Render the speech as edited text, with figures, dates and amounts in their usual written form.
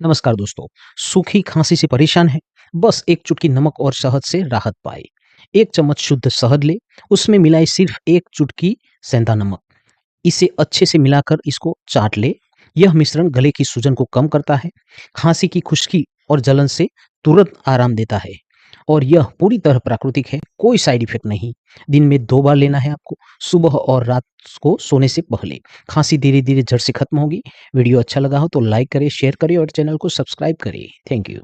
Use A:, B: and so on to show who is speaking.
A: नमस्कार दोस्तों। सूखी खांसी से परेशान है? बस एक चुटकी नमक और शहद से राहत पाए। एक चम्मच शुद्ध शहद ले, उसमें मिलाए सिर्फ एक चुटकी सेंधा नमक। इसे अच्छे से मिलाकर इसको चाट ले। यह मिश्रण गले की सूजन को कम करता है, खांसी की खुश्की और जलन से तुरंत आराम देता है। और यह पूरी तरह प्राकृतिक है, कोई साइड इफेक्ट नहीं। दिन में 2 बार लेना है आपको, सुबह और रात को सोने से पहले। खांसी धीरे-धीरे जड़ से खत्म होगी। वीडियो अच्छा लगा हो तो लाइक करें, शेयर करें और चैनल को सब्सक्राइब करें। Thank you.